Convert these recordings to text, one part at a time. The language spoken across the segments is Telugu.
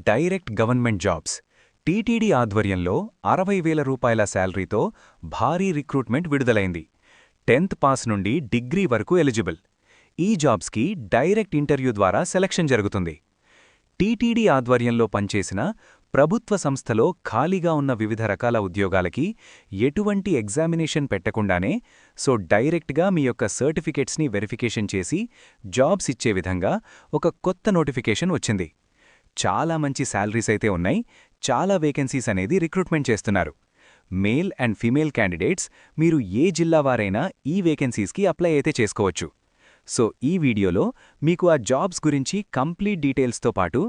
డైరెక్ట్ గవర్నమెంట్ జాబ్స్ టీటీడీ ఆధ్వర్యంలో 60,000 రూపాయల శాలరీతో భారీ రిక్రూట్మెంట్ విడుదలైంది. 10th పాస్ నుండి డిగ్రీ వరకు ఎలిజిబుల్. ఈ జాబ్స్కి డైరెక్ట్ ఇంటర్వ్యూ ద్వారా సెలక్షన్ జరుగుతుంది. టీటీడీ ఆధ్వర్యంలో పనిచేసిన ప్రభుత్వ సంస్థలో ఖాళీగా ఉన్న వివిధ రకాల ఉద్యోగాలకి ఎటువంటి ఎగ్జామినేషన్ పెట్టకుండానే డైరెక్ట్గా మీ యొక్క సర్టిఫికేట్స్ని వెరిఫికేషన్ చేసి జాబ్స్ ఇచ్చే విధంగా ఒక కొత్త నోటిఫికేషన్ వచ్చింది. చాలా మంచి శాలరీస్ అయితే ఉన్నాయి. చాలా వేకెన్సీస్ అనేది రిక్రూట్మెంట్ చేస్తున్నారు. మేల్ అండ్ ఫీమేల్ క్యాండిడేట్స్ మీరు ఏ జిల్లా వారైనా ఈ వేకెన్సీస్కి అప్లై అయితే చేసుకోవచ్చు. ఈ వీడియోలో మీకు ఆ జాబ్స్ గురించి కంప్లీట్ డీటెయిల్స్తో పాటు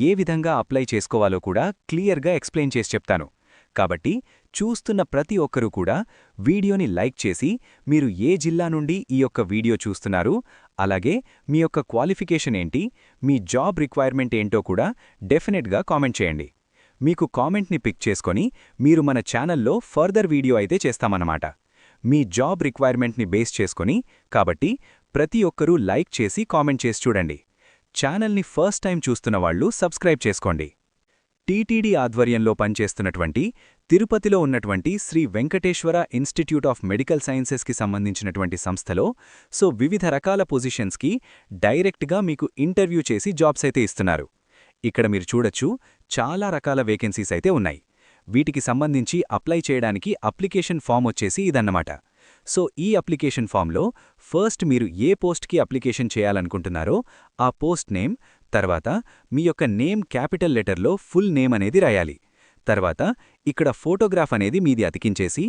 ఏ విధంగా అప్లై చేసుకోవాలో కూడా క్లియర్గా ఎక్స్ప్లెయిన్ చేసి చెప్తాను. కాబట్టి చూస్తున్న ప్రతి ఒక్కరూ కూడా వీడియోని లైక్ చేసి మీరు ఏ జిల్లా నుండి ఈ యొక్క వీడియో చూస్తున్నారు, అలాగే మీ యొక్క క్వాలిఫికేషన్ ఏంటి, మీ జాబ్ రిక్వైర్మెంట్ ఏంటో కూడా డెఫినెట్గా కామెంట్ చేయండి. మీకు కామెంట్ని పిక్ చేసుకొని మీరు మన ఛానల్లో ఫర్దర్ వీడియో అయితే చేస్తామన్నమాట. మీ జాబ్ రిక్వైర్మెంట్ని బేస్ చేసుకొని. కాబట్టి ప్రతి ఒక్కరూ లైక్ చేసి కామెంట్ చేసి చూడండి. ఛానల్ని ఫస్ట్ టైం చూస్తున్న వాళ్ళు సబ్స్క్రైబ్ చేసుకోండి. టీటీడీ ఆధ్వర్యంలో పనిచేస్తున్నటువంటి తిరుపతిలో ఉన్నటువంటి Shri Venkateswara institute of medical సైన్సెస్కి సంబంధించినటువంటి సంస్థలో వివిధ రకాల పొజిషన్స్కి డైరెక్ట్గా మీకు ఇంటర్వ్యూ చేసి జాబ్స్ అయితే ఇస్తున్నారు. ఇక్కడ మీరు చూడొచ్చు, చాలా రకాల వేకెన్సీస్ అయితే ఉన్నాయి. వీటికి సంబంధించి అప్లై చేయడానికి అప్లికేషన్ ఫామ్ వచ్చేసి ఇదన్నమాట. ఈ అప్లికేషన్ ఫామ్లో ఫస్ట్ మీరు ఏ పోస్ట్కి అప్లికేషన్ చేయాలనుకుంటున్నారో ఆ పోస్ట్ నేమ్, తర్వాత మీ యొక్క నేమ్ క్యాపిటల్ లెటర్లో ఫుల్ నేమ్ అనేది రాయాలి. తర్వాత ఇక్కడ ఫోటోగ్రాఫ్ అనేది మీది అతికించేసి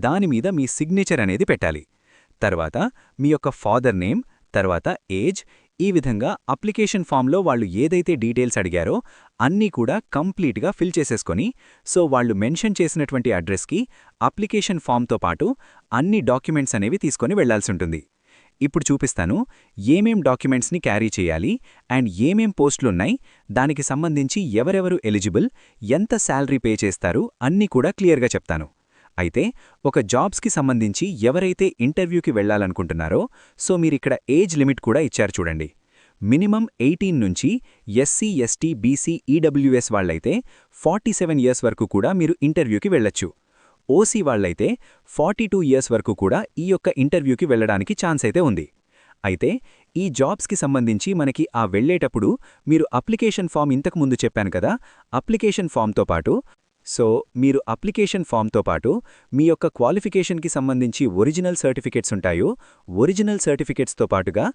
దానిమీద మీ సిగ్నేచర్ అనేది పెట్టాలి. తర్వాత మీ యొక్క ఫాదర్ నేమ్, తర్వాత ఏజ్, ఈ విధంగా అప్లికేషన్ ఫామ్లో వాళ్ళు ఏదైతే డీటెయిల్స్ అడిగారో అన్నీ కూడా కంప్లీట్గా ఫిల్ చేసేసుకొని వాళ్ళు మెన్షన్ చేసినటువంటి అడ్రస్కి అప్లికేషన్ ఫామ్తో పాటు అన్ని డాక్యుమెంట్స్ అనేవి తీసుకొని వెళ్లాల్సి ఉంటుంది. ఇప్పుడు చూపిస్తాను ఏమేం డాక్యుమెంట్స్ని క్యారీ చేయాలి అండ్ ఏమేం పోస్టులున్నాయి, దానికి సంబంధించి ఎవరెవరు ఎలిజిబుల్, ఎంత శాలరీ పే చేస్తారు అన్నీ కూడా క్లియర్గా చెప్తాను. అయితే ఒక జాబ్స్కి సంబంధించి ఎవరైతే ఇంటర్వ్యూకి వెళ్లాలనుకుంటున్నారో మీరిక్కడ ఏజ్ లిమిట్ కూడా ఇచ్చారు చూడండి. మినిమం 18 నుంచి ఎస్సీ, ఎస్టీ, బీసీ, ఈడబ్ల్యూఎస్ వాళ్లైతే 47 ఇయర్స్ వరకు కూడా మీరు ఇంటర్వ్యూకి వెళ్లొచ్చు. ఓసీ వాళ్లైతే 42 ఇయర్స్ వరకు కూడా ఈ యొక్క ఇంటర్వ్యూకి వెళ్లడానికి ఛాన్స్ అయితే ఉంది. అయితే ఈ జాబ్స్కి సంబంధించి మనకి వెళ్లేటప్పుడు మీరు అప్లికేషన్ ఫామ్ ఇంతకుముందు చెప్పాను కదా, అప్లికేషన్ ఫామ్తో పాటు మీరు అప్లికేషన్ ఫామ్తో పాటు మీ యొక్క క్వాలిఫికేషన్కి సంబంధించి ఒరిజినల్ సర్టిఫికేట్స్ ఉంటాయో, ఒరిజినల్ సర్టిఫికేట్స్తో పాటుగా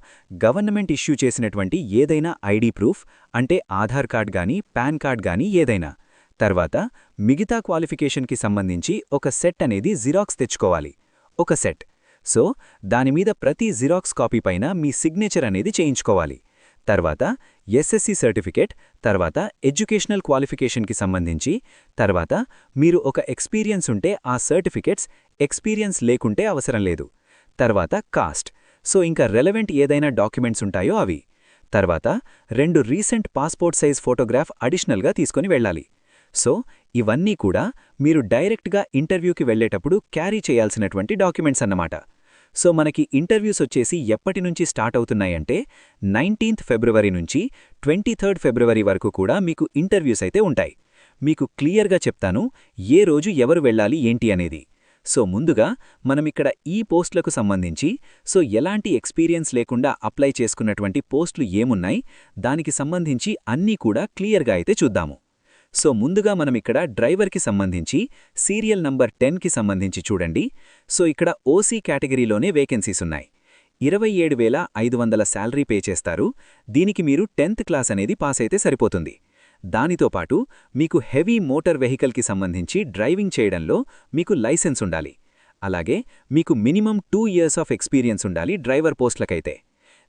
గవర్నమెంట్ ఇష్యూ చేసినటువంటి ఏదైనా ఐడి ప్రూఫ్, అంటే ఆధార్ కార్డ్ గానీ పాన్ కార్డ్ గానీ ఏదైనా, తర్వాత మిగతా క్వాలిఫికేషన్కి సంబంధించి ఒక సెట్ అనేది జిరాక్స్ తెచ్చుకోవాలి. ఒక సెట్. దానిమీద ప్రతి జిరాక్స్ కాపీ పైన మీ సిగ్నేచర్ అనేది చేయించుకోవాలి. తర్వాత ఎస్ఎస్సి సర్టిఫికేట్, తర్వాత ఎడ్యుకేషనల్ క్వాలిఫికేషన్కి సంబంధించి, తర్వాత మీరు ఒక ఎక్స్పీరియన్స్ ఉంటే ఆ సర్టిఫికేట్స్, ఎక్స్పీరియన్స్ లేకుంటే అవసరం లేదు. తర్వాత కాస్ట్, ఇంకా రెలవెంట్ ఏదైనా డాక్యుమెంట్స్ ఉంటాయో అవి. తర్వాత 2 రీసెంట్ పాస్పోర్ట్ సైజ్ ఫోటోగ్రాఫ్ అడిషనల్గా తీసుకొని వెళ్ళాలి. ఇవన్నీ కూడా మీరు డైరెక్ట్గా ఇంటర్వ్యూకి వెళ్లేటప్పుడు క్యారీ చేయాల్సినటువంటి డాక్యుమెంట్స్ అన్నమాట. మనకి ఇంటర్వ్యూస్ వచ్చేసి ఎప్పటి నుంచి స్టార్ట్ అవుతున్నాయంటే 19th ఫిబ్రవరి నుంచి 23rd ఫిబ్రవరి వరకు కూడా మీకు ఇంటర్వ్యూస్ అయితే ఉంటాయి. మీకు క్లియర్గా చెప్తాను ఏ రోజు ఎవరు వెళ్ళాలి ఏంటి అనేది. ముందుగా మనమిక్కడ ఈ పోస్టులకు సంబంధించి ఎలాంటి ఎక్స్పీరియన్స్ లేకుండా అప్లై చేసుకున్నటువంటి పోస్టులు ఏమున్నాయి, దానికి సంబంధించి అన్నీ కూడా క్లియర్గా అయితే చూద్దాము. ముందుగా మనమిక్కడ డ్రైవర్కి సంబంధించి సీరియల్ నంబర్ 10కి సంబంధించి చూడండి. ఇక్కడ ఓసీ కేటగిరీలోనే వేకెన్సీస్ ఉన్నాయి. 27,500 శాలరీ పే చేస్తారు. దీనికి మీరు 10th క్లాస్ అనేది పాస్ అయితే సరిపోతుంది. దానితో పాటు మీకు హెవీ మోటార్ వెహికల్కి సంబంధించి డ్రైవింగ్ చేయడంలో మీకు లైసెన్స్ ఉండాలి. అలాగే మీకు మినిమం 2 ఇయర్స్ ఆఫ్ ఎక్స్పీరియన్స్ ఉండాలి డ్రైవర్ పోస్టులకైతే.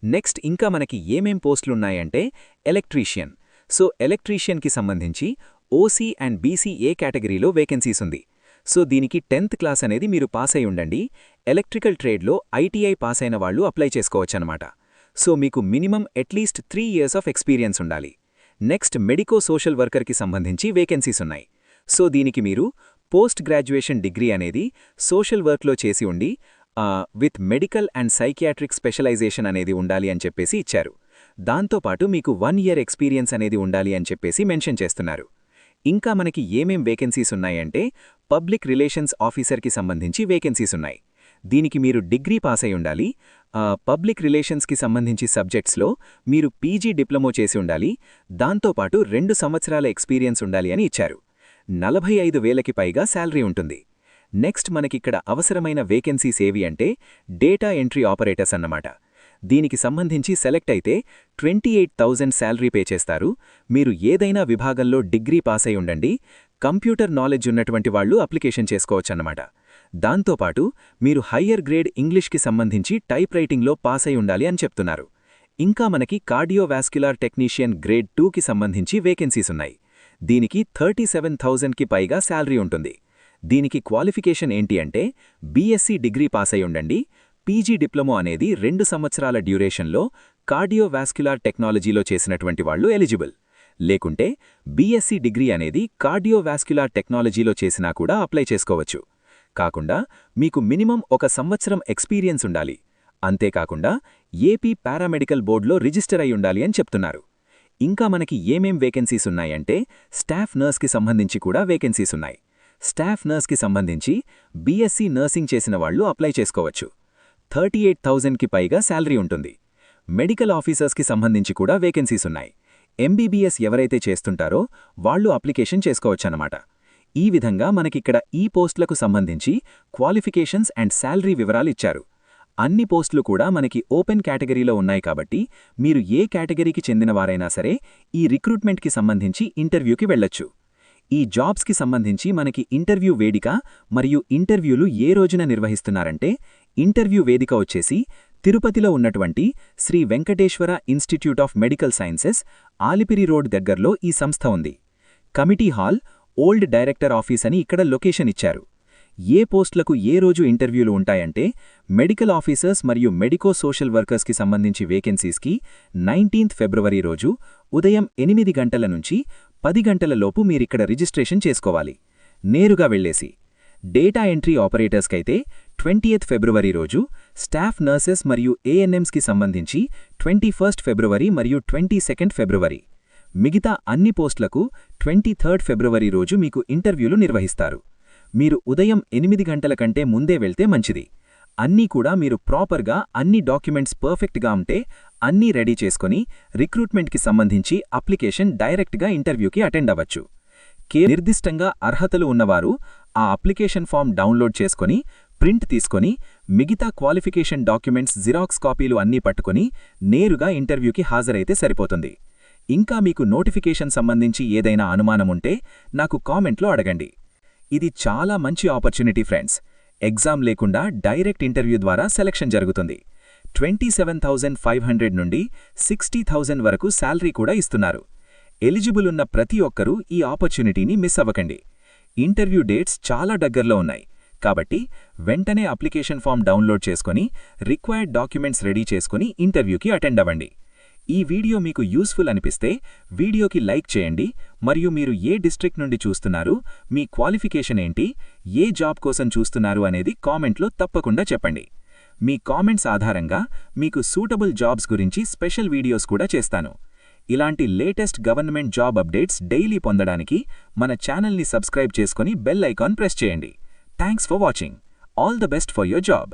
నెక్స్ట్ ఇంకా మనకి ఏమేం పోస్టులున్నాయంటే ఎలక్ట్రీషియన్. ఎలక్ట్రీషియన్కి సంబంధించి ఓసీ అండ్ బీసీ ఏ కేటగిరీలో వేకెన్సీస్ ఉంది. దీనికి 10th క్లాస్ అనేది మీరు పాస్ అయి ఉండండి. ఎలక్ట్రికల్ ట్రేడ్లో ఐటీఐ పాస్ అయిన వాళ్ళు అప్లై చేసుకోవచ్చనమాట. మీకు minimum at least 3 years of experience ఉండాలి. నెక్స్ట్ మెడికో సోషల్ వర్కర్కి సంబంధించి వేకెన్సీస్ ఉన్నాయి. దీనికి మీరు పోస్ట్ గ్రాడ్యుయేషన్ డిగ్రీ అనేది సోషల్ వర్క్లో చేసి ఉండి with medical and psychiatric specialisation అనేది ఉండాలి అని చెప్పేసి ఇచ్చారు. దాంతోపాటు మీకు 1 ఇయర్ ఎక్స్పీరియన్స్ అనేది ఉండాలి అని చెప్పేసి మెన్షన్ చేస్తున్నారు. ఇంకా మనకి ఏమేం వేకెన్సీస్ ఉన్నాయంటే పబ్లిక్ రిలేషన్స్ ఆఫీసర్కి సంబంధించి వేకెన్సీస్ ఉన్నాయి. దీనికి మీరు డిగ్రీ పాస్ అయి ఉండాలి. పబ్లిక్ రిలేషన్స్కి సంబంధించి సబ్జెక్ట్స్లో మీరు పీజీ డిప్లొమా చేసి ఉండాలి. దాంతోపాటు 2 సంవత్సరాల ఎక్స్పీరియన్స్ ఉండాలి అని ఇచ్చారు. 45,000కి పైగా శాలరీ ఉంటుంది. నెక్స్ట్ మనకిక్కడ అవసరమైన వేకెన్సీస్ ఏవి అంటే డేటా ఎంట్రీ ఆపరేటర్స్ అన్నమాట. దీనికి సంబంధించి సెలెక్ట్ అయితే 28,000 శాలరీ పే చేస్తారు. మీరు ఏదైనా విభాగంలో డిగ్రీ పాస్ అయి ఉండండి, కంప్యూటర్ నాలెడ్జ్ ఉన్నటువంటి వాళ్లు అప్లికేషన్ చేసుకోవచ్చన్నమాట. దాంతోపాటు మీరు హయ్యర్ గ్రేడ్ ఇంగ్లీష్కి సంబంధించి టైప్ రైటింగ్లో పాస్ అయి ఉండాలి అని చెప్తున్నారు. ఇంకా మనకి కార్డియోవాస్క్యులార్ టెక్నీషియన్ గ్రేడ్ 2కి సంబంధించి వేకెన్సీస్ ఉన్నాయి. దీనికి 37,000కి పైగా శాలరీ ఉంటుంది. దీనికి క్వాలిఫికేషన్ ఏంటి అంటే బీఎస్సీ డిగ్రీ పాస్ అయి ఉండండి, పీజీ డిప్లొమా అనేది 2 సంవత్సరాల డ్యూరేషన్లో కార్డియోవాస్క్యులార్ టెక్నాలజీలో చేసినటువంటి వాళ్లు ఎలిజిబుల్. లేకుంటే బీఎస్సీ డిగ్రీ అనేది కార్డియోవాస్క్యులార్ టెక్నాలజీలో చేసినా కూడా అప్లై చేసుకోవచ్చు. కాకుండా మీకు మినిమం 1 సంవత్సరం ఎక్స్పీరియన్స్ ఉండాలి. అంతేకాకుండా ఏపీ పారామెడికల్ బోర్డులో రిజిస్టర్ అయి ఉండాలి అని చెప్తున్నారు. ఇంకా మనకి ఏమేం వేకెన్సీస్ ఉన్నాయంటే స్టాఫ్ నర్స్కి సంబంధించి కూడా వేకెన్సీస్ ఉన్నాయి. స్టాఫ్ నర్స్కి సంబంధించి బీఎస్సీ నర్సింగ్ చేసిన వాళ్లు అప్లై చేసుకోవచ్చు. 38,000కి పైగా శాలరీ ఉంటుంది. మెడికల్ ఆఫీసర్స్కి సంబంధించి కూడా వేకెన్సీస్ ఉన్నాయి. ఎంబీబీఎస్ ఎవరైతే చేస్తుంటారో వాళ్లు అప్లికేషన్ చేసుకోవచ్చన్నమాట. ఈ విధంగా మనకిక్కడ ఈ పోస్టులకు సంబంధించి క్వాలిఫికేషన్స్ అండ్ శాలరీ వివరాలు ఇచ్చారు. అన్ని పోస్టులు కూడా మనకి ఓపెన్ కేటగిరీలో ఉన్నాయి కాబట్టి మీరు ఏ కేటగిరీకి చెందినవారైనా సరే ఈ రిక్రూట్మెంట్కి సంబంధించి ఇంటర్వ్యూకి వెళ్ళొచ్చు. ఈ జాబ్స్కి సంబంధించి మనకి ఇంటర్వ్యూ వేదిక మరియు ఇంటర్వ్యూలు ఏ రోజున నిర్వహిస్తున్నారంటే ఇంటర్వ్యూ వేదిక వచ్చేసి తిరుపతిలో ఉన్నటువంటి Shri Venkateswara institute of medical sciences, Alipiri road దగ్గర్లో ఈ సంస్థ ఉంది. Committee hall, old director office అని ఇక్కడ లొకేషన్ ఇచ్చారు. ఏ పోస్టులకు ఏ రోజు ఇంటర్వ్యూలు ఉంటాయంటే మెడికల్ ఆఫీసర్స్ మరియు మెడికో సోషల్ వర్కర్స్కి సంబంధించి వేకెన్సీస్కి 19th ఫిబ్రవరి రోజు ఉదయం 8 గంటల నుంచి 10 గంటల లోపు మీరిక్కడ రిజిస్ట్రేషన్ చేసుకోవాలి. నేరుగా వెళ్లేసి డేటా ఎంట్రీ ఆపరేటర్స్కైతే 20th ఫిబ్రవరి రోజు, స్టాఫ్ నర్సెస్ మరియు ఏఎన్ఎంస్కి సంబంధించి 21st ఫిబ్రవరి మరియు 22nd ఫిబ్రవరి. మిగతా అన్ని పోస్టులకు 23rd ఫిబ్రవరి రోజు మీకు ఇంటర్వ్యూలు నిర్వహిస్తారు. మీరు ఉదయం 8 గంటల కంటే ముందే వెళ్తే మంచిది. అన్నీ కూడా మీరు ప్రాపర్గా అన్ని డాక్యుమెంట్స్ పర్ఫెక్ట్గా ఉంటే అన్నీ రెడీ చేసుకుని రిక్రూట్మెంట్కి సంబంధించి అప్లికేషన్ డైరెక్ట్గా ఇంటర్వ్యూకి అటెండ్ అవ్వచ్చు. నిర్దిష్టంగా అర్హతలు ఉన్నవారు ఆ అప్లికేషన్ ఫామ్ డౌన్లోడ్ చేసుకుని ప్రింట్ తీసుకొని మిగతా క్వాలిఫికేషన్ డాక్యుమెంట్స్ జిరాక్స్ కాపీలు అన్నీ పట్టుకుని నేరుగా ఇంటర్వ్యూకి హాజరైతే సరిపోతుంది. ఇంకా మీకు నోటిఫికేషన్ సంబంధించి ఏదైనా అనుమానముంటే నాకు కామెంట్లో అడగండి. ఇది చాలా మంచి ఆపర్చునిటీ ఫ్రెండ్స్. ఎగ్జామ్ లేకుండా డైరెక్ట్ ఇంటర్వ్యూ ద్వారా సెలక్షన్ జరుగుతుంది. 27,500 నుండి 60,000 వరకు శాలరీ కూడా ఇస్తున్నారు. ఎలిజిబుల్ ఉన్న ప్రతి ఒక్కరూ ఈ ఆపర్చునిటీని మిస్ అవ్వకండి. ఇంటర్వ్యూ డేట్స్ చాలా దగ్గరలో ఉన్నాయి కాబట్టి వెంటనే అప్లికేషన్ ఫామ్ డౌన్లోడ్ చేసుకుని రిక్వైర్డ్ డాక్యుమెంట్స్ రెడీ చేసుకుని ఇంటర్వ్యూకి అటెండ్ అవ్వండి. ఈ వీడియో మీకు యూస్ఫుల్ అనిపిస్తే వీడియోకి లైక్ చేయండి మరియు మీరు ఏ డిస్ట్రిక్ట్ నుండి చూస్తున్నారు, మీ క్వాలిఫికేషన్ ఏంటి, ఏ జాబ్ కోసం చూస్తున్నారు అనేది కామెంట్లో తప్పకుండా చెప్పండి. మీ కామెంట్స్ ఆధారంగా మీకు సూటబుల్ జాబ్స్ గురించి స్పెషల్ వీడియోస్ కూడా చేస్తాను. ఇలాంటి latest government job updates daily పొందడానికి మన ఛానల్ని సబ్స్క్రైబ్ చేసుకుని బెల్ ఐకాన్ ప్రెస్ చేయండి. Thanks for watching. All the best for your job.